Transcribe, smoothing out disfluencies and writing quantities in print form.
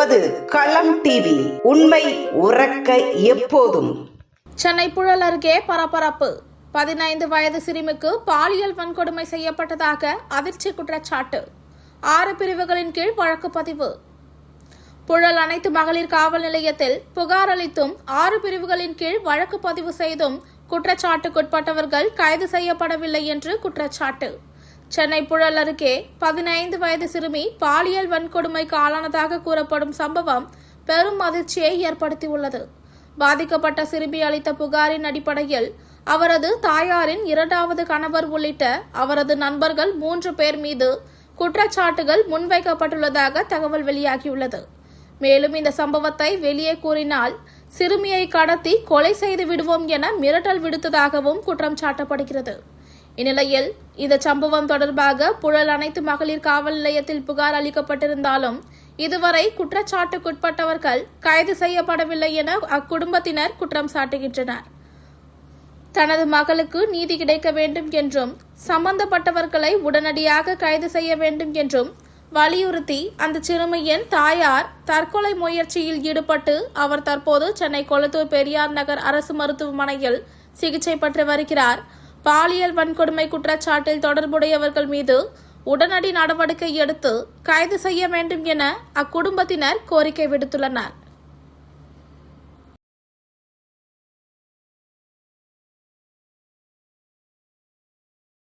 நமது களம் டிவி, உண்மை உறக்க எப்போதும். சென்னை புழல் அருகே பரபரப்பு. 15 வயது சிறுமிக்கு பாலியல் வன்கொடுமை செய்யப்பட்டதாக அதிர்ச்சி குற்றச்சாட்டு. 6 பிரிவுகளின் கீழ் வழக்கு பதிவு. புழல் அனைத்து மகளிர் காவல் நிலையத்தில் புகார் அளித்தும் 6 பிரிவுகளின் கீழ் வழக்கு பதிவு செய்தும் குற்றச்சாட்டுக்குட்பட்டவர்கள் கைது செய்யப்படவில்லை என்று குற்றச்சாட்டு. சென்னை புழல் அருகே 15 வயது சிறுமி பாலியல் வன்கொடுமைக்கு ஆளானதாக கூறப்படும் சம்பவம் பெரும் அதிர்ச்சியை ஏற்படுத்தியுள்ளது. பாதிக்கப்பட்ட சிறுமி அளித்த புகாரின் அடிப்படையில் அவரது தாயாரின் 2வது கணவர் உள்ளிட்ட அவரது நண்பர்கள் 3 பேர் மீது குற்றச்சாட்டுகள் முன்வைக்கப்பட்டுள்ளதாக தகவல் வெளியாகியுள்ளது. மேலும் இந்த சம்பவத்தை வெளியே கூறினால் சிறுமியை கடத்தி கொலை செய்து விடுவோம் என மிரட்டல் விடுத்ததாகவும் குற்றம் சாட்டப்படுகிறது. இந்நிலையில் இந்த சம்பவம் தொடர்பாக புழல் அனைத்து மகளிர் காவல் நிலையத்தில் புகார் அளிக்கப்பட்டிருந்தாலும் இதுவரை குற்றச்சாட்டுக்குட்பட்டவர்கள் கைது செய்யப்படவில்லை என அக்குடும்பத்தினர் குற்றம் சாட்டுகின்றனர். தனது மகளுக்கு நீதி கிடைக்க வேண்டும் என்றும் சம்பந்தப்பட்டவர்களை உடனடியாக கைது செய்ய வேண்டும் என்றும் வலியுறுத்தி அந்த சிறுமியின் தாயார் தற்கொலை முயற்சியில் ஈடுபட்டு அவர் தற்போது சென்னை கொளத்தூர் பெரியார் நகர் அரசு மருத்துவமனையில் சிகிச்சை பெற்று வருகிறார். பாலியல் வன்கொடுமை குற்றச்சாட்டில் தொடர்புடையவர்கள் மீது உடனடி நடவடிக்கை எடுத்து கைது செய்ய வேண்டும் என அக்குடும்பத்தினர் கோரிக்கை விடுத்துள்ளனர்.